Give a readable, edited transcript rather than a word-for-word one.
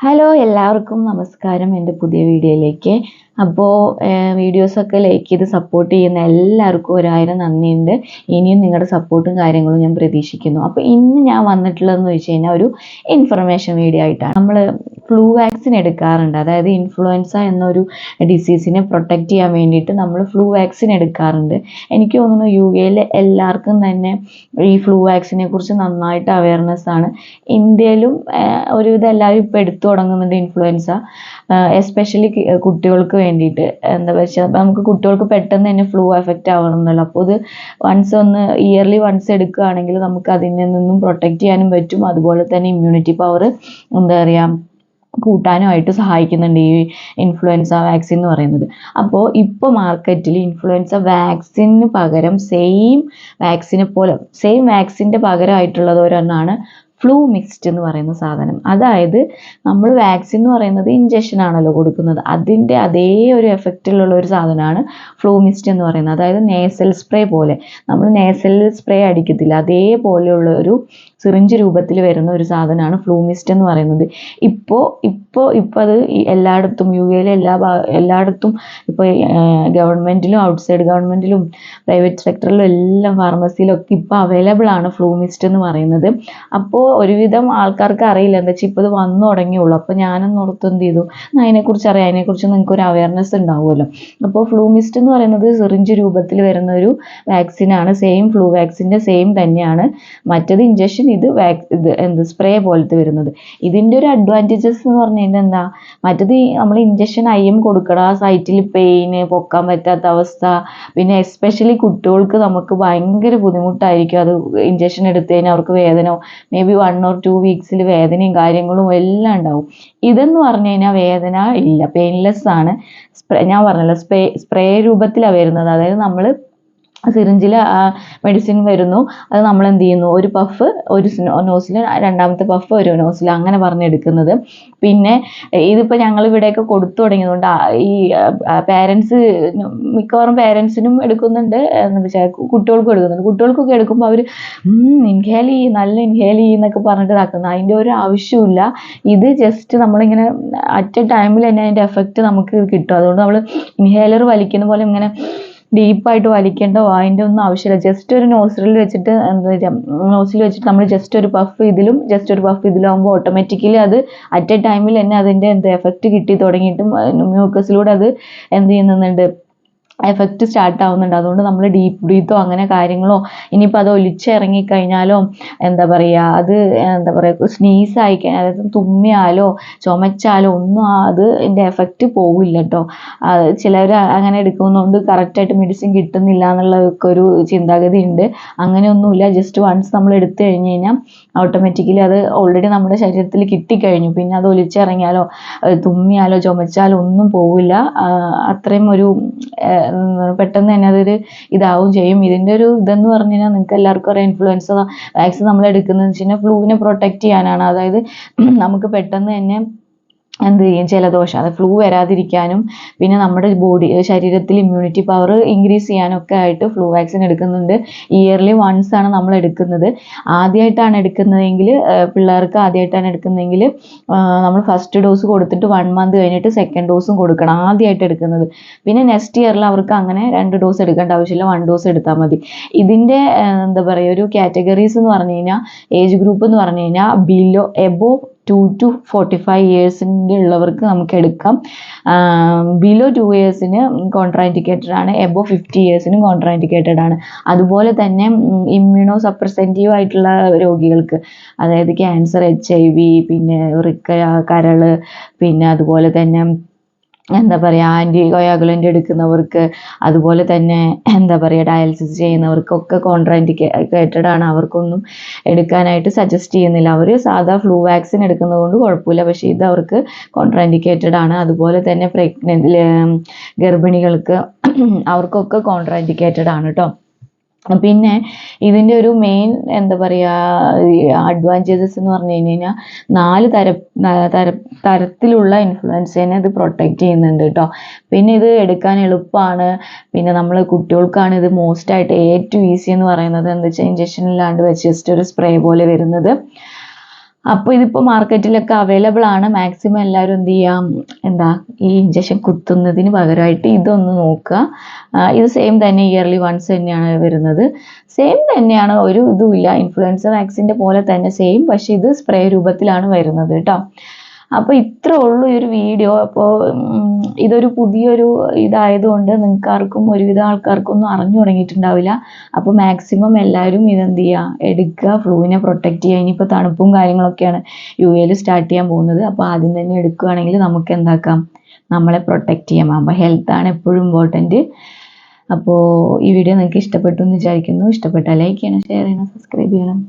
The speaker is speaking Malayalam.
ഹലോ എല്ലാവർക്കും നമസ്കാരം എൻ്റെ പുതിയ വീഡിയോയിലേക്ക്. അപ്പോൾ വീഡിയോസൊക്കെ ലൈക്ക് ചെയ്ത് സപ്പോർട്ട് ചെയ്യുന്ന എല്ലാവർക്കും ഒരായിരം നന്ദിയുണ്ട്. ഇനിയും നിങ്ങളുടെ സപ്പോർട്ടും കാര്യങ്ങളും ഞാൻ പ്രതീക്ഷിക്കുന്നു. അപ്പോൾ ഇന്ന് ഞാൻ വന്നിട്ടുള്ളതെന്ന് വെച്ച് കഴിഞ്ഞാൽ ഒരു ഇൻഫർമേഷൻ വീഡിയോ ആയിട്ടാണ്. നമ്മൾ ഫ്ലൂ വാക്സിൻ എടുക്കാറുണ്ട്. അതായത് ഇൻഫ്ലുവൻസ എന്നൊരു ഡിസീസിനെ പ്രൊട്ടക്റ്റ് ചെയ്യാൻ വേണ്ടിയിട്ട് നമ്മൾ ഫ്ലൂ വാക്സിൻ എടുക്കാറുണ്ട്. എനിക്ക് തോന്നുന്നു UK എല്ലാവർക്കും തന്നെ ഈ ഫ്ലൂ വാക്സിനെ കുറിച്ച് നന്നായിട്ട് അവയർനെസ് ആണ്. ഇന്ത്യയിലും ഒരുവിധം എല്ലാവരും ഇപ്പോൾ എടുത്തു തുടങ്ങുന്നുണ്ട് ഇൻഫ്ലുവൻസ, എസ്പെഷ്യലി കുട്ടികൾക്ക് വേണ്ടിയിട്ട്. എന്താ വെച്ചാൽ നമുക്ക് കുട്ടികൾക്ക് പെട്ടെന്ന് തന്നെ ഫ്ലൂ എഫക്റ്റ് ആവണമെന്നല്ലോ. അപ്പോൾ ഇത് ഇയർലി വൺസ് എടുക്കുകയാണെങ്കിൽ നമുക്ക് അതിൽ നിന്നും പ്രൊട്ടക്റ്റ് ചെയ്യാനും പറ്റും. അതുപോലെ തന്നെ ഇമ്മ്യൂണിറ്റി പവർ എന്താ പറയുക കൂട്ടാനുമായിട്ട് സഹായിക്കുന്നുണ്ട് ഈ ഇൻഫ്ലുവൻസ വാക്സിൻ എന്ന് പറയുന്നത്. അപ്പോൾ ഇപ്പോൾ മാർക്കറ്റിൽ ഇൻഫ്ലുവൻസ വാക്സിന് പകരം സെയിം വാക്സിൻ്റെ പകരമായിട്ടുള്ളത് ഒരെണ്ണമാണ് ഫ്ലൂ മിക്സ്ഡ് എന്ന് പറയുന്ന സാധനം. അതായത് നമ്മൾ വാക്സിൻ എന്ന് പറയുന്നത് ഇഞ്ചക്ഷൻ ആണല്ലോ കൊടുക്കുന്നത്, അതിൻ്റെ അതേ ഒരു എഫക്റ്റിലുള്ള ഒരു സാധനമാണ് ഫ്ലൂ മിക്സ്ഡ് എന്ന് പറയുന്നത്. അതായത് നേസൽ സ്പ്രേ പോലെ, നമ്മൾ നേസൽ സ്പ്രേ അടിക്കത്തില്ല, അതേപോലെയുള്ള ഒരു സിറിഞ്ച് രൂപത്തിൽ വരുന്ന ഒരു സാധനമാണ് ഫ്ലൂ മിസ്റ്റ് എന്ന് പറയുന്നത്. ഇപ്പോൾ അത് എല്ലായിടത്തും UK എല്ലായിടത്തും ഇപ്പോൾ ഗവൺമെൻറ്റിലും ഔട്ട്സൈഡ് ഗവൺമെൻറ്റിലും പ്രൈവറ്റ് സെക്ടറിലും എല്ലാം ഫാർമസിയിലൊക്കെ ഇപ്പോൾ അവൈലബിൾ ആണ് ഫ്ലൂ മിസ്റ്റ് എന്ന് പറയുന്നത്. അപ്പോൾ ഒരുവിധം ആൾക്കാർക്ക് അറിയില്ല, എന്താ വെച്ചാൽ ഇപ്പോൾ ഇത് വന്നു തുടങ്ങിയുള്ളൂ. അപ്പോൾ ഞാനൊന്ന് ഓർത്ത് എന്ത് ചെയ്തു, അതിനെക്കുറിച്ച് അറിയാം, അതിനെക്കുറിച്ച് നിങ്ങൾക്ക് ഒരു അവയർനെസ് ഉണ്ടാവുമല്ലോ. അപ്പോൾ ഫ്ലൂ മിസ്റ്റ് എന്ന് പറയുന്നത് സിറിഞ്ച് രൂപത്തിൽ വരുന്ന ഒരു വാക്സിനാണ്. സെയിം ഫ്ലൂ വാക്സിൻ്റെ സെയിം തന്നെയാണ്. മറ്റേത് ഇഞ്ചക്ഷൻ, ഇത് സ്പ്രേ പോലത്തെ വരുന്നത്. ഇതിൻ്റെ ഒരു അഡ്വാൻറ്റേജസ് എന്ന് പറഞ്ഞു കഴിഞ്ഞാൽ എന്താ, മറ്റേത് നമ്മൾ ഇഞ്ചക്ഷൻ IM കൊടുക്കണം, ആ സൈറ്റിൽ പെയിന്, പൊക്കാൻ പറ്റാത്ത അവസ്ഥ, പിന്നെ എസ്പെഷ്യലി കുട്ടികൾക്ക് നമുക്ക് ഭയങ്കര ബുദ്ധിമുട്ടായിരിക്കും. അത് ഇഞ്ചക്ഷൻ എടുത്തു കഴിഞ്ഞാൽ അവർക്ക് വേദന, മേ ബി 1 or 2 വീക്സിൽ വേദനയും കാര്യങ്ങളും എല്ലാം ഉണ്ടാവും. ഇതെന്ന് പറഞ്ഞു കഴിഞ്ഞാൽ വേദന ഇല്ല, പെയിൻലെസ് ആണ്. ഞാൻ പറഞ്ഞല്ലോ സ്പ്രേ രൂപത്തിലാണ് വരുന്നത്. അതായത് നമ്മൾ സിറിഞ്ചിൽ മെഡിസിൻ വരുന്നു, അത് നമ്മൾ എന്ത് ചെയ്യുന്നു, ഒരു പഫ് ഒരു നോസിൽ, രണ്ടാമത്തെ പഫ് ഒരു നോസിൽ, അങ്ങനെ പറഞ്ഞെടുക്കുന്നത്. പിന്നെ ഇതിപ്പോൾ ഞങ്ങൾ ഇവിടെയൊക്കെ കൊടുത്തു തുടങ്ങിയതുകൊണ്ട് ഈ മിക്കവാറും പേരൻസിനും എടുക്കുന്നുണ്ട്, എന്ന് വെച്ചാൽ കുട്ടികൾക്കും എടുക്കുന്നുണ്ട്. കുട്ടികൾക്കൊക്കെ എടുക്കുമ്പോൾ അവർ നല്ല ഇൻഹേൽ ചെയ്യുന്നൊക്കെ പറഞ്ഞിട്ട് ഇതാക്കുന്നത്. അതിൻ്റെ ഒരു ആവശ്യമില്ല. ഇത് ജസ്റ്റ് നമ്മളിങ്ങനെ അറ്റ് എ ടൈമിൽ തന്നെ അതിൻ്റെ എഫക്റ്റ് നമുക്ക് കിട്ടും. അതുകൊണ്ട് നമ്മൾ ഇൻഹേലർ വലിക്കുന്ന പോലെ ഇങ്ങനെ ഡീപ്പായിട്ട് വലിക്കേണ്ട അതിൻ്റെ ഒന്നും ആവശ്യമില്ല. ജസ്റ്റ് ഒരു നോസിൽ വെച്ചിട്ട് നമ്മൾ ജസ്റ്റ് ഒരു പഫ് ഇതിലും ആകുമ്പോൾ ഓട്ടോമാറ്റിക്കലി അത് അറ്റ് എ ടൈമിൽ തന്നെ അതിൻ്റെ എഫക്റ്റ് കിട്ടി തുടങ്ങിയിട്ടും മ്യൂക്കസിലൂടെ അത് എന്ത് ചെയ്യുന്നുണ്ട്, എഫക്റ്റ് സ്റ്റാർട്ട് ആവുന്നുണ്ട്. അതുകൊണ്ട് നമ്മൾ ഡീപ്പ് ബ്രീത്തോ അങ്ങനെ കാര്യങ്ങളോ, ഇനിയിപ്പോൾ അത് ഒലിച്ചിറങ്ങിക്കഴിഞ്ഞാലോ, സ്നീസ് ആയിക്കഴിഞ്ഞാൽ, അതായത് തുമ്മിയാലോ ചുമച്ചാലോ ഒന്നും അതിൻ്റെ എഫക്റ്റ് പോവില്ല കേട്ടോ. ചിലർ അങ്ങനെ എടുക്കുന്നതുകൊണ്ട് കറക്റ്റായിട്ട് മെഡിസിൻ കിട്ടുന്നില്ല എന്നുള്ളതൊക്കെ ഒരു ചിന്താഗതി ഉണ്ട്. അങ്ങനെയൊന്നുമില്ല. ജസ്റ്റ് വൺസ് നമ്മൾ എടുത്തു കഴിഞ്ഞ് കഴിഞ്ഞാൽ ഓട്ടോമാറ്റിക്കലി അത് ഓൾറെഡി നമ്മുടെ ശരീരത്തിൽ കിട്ടിക്കഴിഞ്ഞു. പിന്നെ അത് ഒലിച്ചിറങ്ങിയാലോ തുമ്മിയാലോ ചുമച്ചാലോ ഒന്നും പോവില്ല. അത്രയും ഒരു പെട്ടെന്ന് തന്നെ അതൊരു ഇതാവും ചെയ്യും. ഇതിൻ്റെ ഒരു ഇതെന്ന് പറഞ്ഞു കഴിഞ്ഞാൽ നിങ്ങൾക്ക് എല്ലാവർക്കും അറിയാം, ഇൻഫ്ലുവൻസ വാക്സിൻ നമ്മൾ എടുക്കുന്നതെന്ന് വെച്ച് കഴിഞ്ഞാൽ ഫ്ലൂവിനെ പ്രൊട്ടക്റ്റ് ചെയ്യാനാണ്. അതായത് നമുക്ക് പെട്ടെന്ന് തന്നെ എന്ത് ചെയ്യും, ജലദോഷം, അത് ഫ്ലൂ വരാതിരിക്കാനും പിന്നെ നമ്മുടെ ശരീരത്തിൽ ഇമ്മ്യൂണിറ്റി പവർ ഇൻക്രീസ് ചെയ്യാനൊക്കെ ആയിട്ട് ഫ്ലൂ വാക്സിൻ എടുക്കുന്നുണ്ട്. ഇയർലി വൺസ് ആണ് നമ്മൾ എടുക്കുന്നത്. ആദ്യമായിട്ടാണ് എടുക്കുന്നതെങ്കിൽ, പിള്ളേർക്ക് ആദ്യമായിട്ടാണ് എടുക്കുന്നതെങ്കിൽ നമ്മൾ ഫസ്റ്റ് ഡോസ് കൊടുത്തിട്ട് 1 month കഴിഞ്ഞിട്ട് സെക്കൻഡ് ഡോസും കൊടുക്കണം, ആദ്യമായിട്ട് എടുക്കുന്നത്. പിന്നെ നെക്സ്റ്റ് ഇയറിൽ അവർക്ക് അങ്ങനെ 2 ഡോസ് എടുക്കേണ്ട ആവശ്യമില്ല, 1 ഡോസ് എടുത്താൽ മതി. ഇതിൻ്റെ ഒരു കാറ്റഗറീസ് എന്ന് പറഞ്ഞു കഴിഞ്ഞാൽ, ഏജ് ഗ്രൂപ്പ് എന്ന് പറഞ്ഞു കഴിഞ്ഞാൽ എബോവ് 2 to 45 ഇയേഴ്സിൻ്റെ ഉള്ളവർക്ക് നമുക്ക് എടുക്കാം. ബിലോ 2 ഇയേഴ്സിന് കോൺട്രാ ഇൻഡിക്കേറ്റഡ് ആണ്, എബോവ് 50 ഇയേഴ്സിനും കോൺട്രാ ഇൻഡിക്കേറ്റഡ് ആണ്. അതുപോലെ തന്നെ ഇമ്മ്യൂണോ സപ്രസൻറ്റീവ് ആയിട്ടുള്ള രോഗികൾക്ക്, അതായത് ക്യാൻസർ, HIV, പിന്നെ കരൾ, പിന്നെ അതുപോലെ തന്നെ ആൻറ്റി കൊയാഗുലൻ്റ് എടുക്കുന്നവർക്ക്, അതുപോലെ തന്നെ ഡയാലിസിസ് ചെയ്യുന്നവർക്കൊക്കെ കോൺട്രാ ഇൻഡിക്കേറ്റഡ് ആണ്. അവർക്കൊന്നും എടുക്കാനായിട്ട് സജസ്റ്റ് ചെയ്യുന്നില്ല. അവർ സാധാ ഫ്ലൂ വാക്സിൻ എടുക്കുന്നത് കൊണ്ട് കുഴപ്പമില്ല, പക്ഷേ ഇത് അവർക്ക് കോൺട്രാ ഇൻഡിക്കേറ്റഡ് ആണ്. അതുപോലെ തന്നെ ഗർഭിണികൾക്ക് അവർക്കൊക്കെ കോൺട്രാ ഇൻഡിക്കേറ്റഡ് ആണ് കേട്ടോ. പിന്നെ ഇതിൻ്റെ ഒരു മെയിൻ അഡ്വാൻറ്റേജസ് എന്ന് പറഞ്ഞു കഴിഞ്ഞാൽ 4 തരത്തിലുള്ള ഇൻഫ്ലുവൻസേനെ ഇത് പ്രൊട്ടക്റ്റ് ചെയ്യുന്നുണ്ട് കേട്ടോ. പിന്നെ ഇത് എടുക്കാൻ എളുപ്പമാണ്. പിന്നെ നമ്മൾ കുട്ടികൾക്കാണ് ഇത് മോസ്റ്റായിട്ട് ഏറ്റവും ഈസി എന്ന് പറയുന്നത്. എന്താ വെച്ചാൽ ഇഞ്ചക്ഷൻ ഇല്ലാണ്ട് വെച്ച് ജസ്റ്റ് ഒരു സ്പ്രേ പോലെ വരുന്നത്. അപ്പോൾ ഇതിപ്പോൾ മാർക്കറ്റിലൊക്കെ അവൈലബിൾ ആണ്. മാക്സിമം എല്ലാവരും എന്ത് ചെയ്യാം, ഈ ഇഞ്ചക്ഷൻ കുത്തുന്നതിന് പകരമായിട്ട് ഇതൊന്ന് നോക്കുക. ഇത് സെയിം തന്നെ, ഇയർലി വൺസ് തന്നെയാണ് വരുന്നത്. സെയിം തന്നെയാണ്, ഒരു ഇതുമില്ല. ഇൻഫ്ലുവൻസ വാക്സിൻ്റെ പോലെ തന്നെ സെയിം, പക്ഷേ ഇത് സ്പ്രേ രൂപത്തിലാണ് വരുന്നത് കേട്ടോ. അപ്പോൾ ഇത്രേ ഉള്ളൂ ഈ ഒരു വീഡിയോ. അപ്പോൾ ഇതൊരു പുതിയൊരു ഇതായതുകൊണ്ട് നിങ്ങൾക്കാർക്കും, ഒരുവിധ ആൾക്കാർക്കൊന്നും അറിഞ്ഞു തുടങ്ങിയിട്ടുണ്ടാവില്ല. അപ്പോൾ മാക്സിമം എല്ലാവരും ഇതെന്ത് ചെയ്യുക, എടുക്കുക, ഫ്ലൂവിനെ പ്രൊട്ടക്റ്റ് ചെയ്യുക. ഇനിയിപ്പോൾ തണുപ്പും കാര്യങ്ങളൊക്കെയാണ് UAE സ്റ്റാർട്ട് ചെയ്യാൻ പോകുന്നത്. അപ്പോൾ ആദ്യം തന്നെ എടുക്കുകയാണെങ്കിൽ നമുക്ക് എന്താക്കാം, നമ്മളെ പ്രൊട്ടക്റ്റ് ചെയ്യാം. അപ്പോൾ ഹെൽത്താണ് എപ്പോഴും ഇമ്പോർട്ടൻറ്റ്. അപ്പോൾ ഈ വീഡിയോ നിങ്ങൾക്ക് ഇഷ്ടപ്പെട്ടു എന്ന് വിചാരിക്കുന്നു. ഇഷ്ടപ്പെട്ടാൽ ലൈക്ക് ചെയ്യണം, ഷെയർ ചെയ്യണം, സബ്സ്ക്രൈബ് ചെയ്യണം.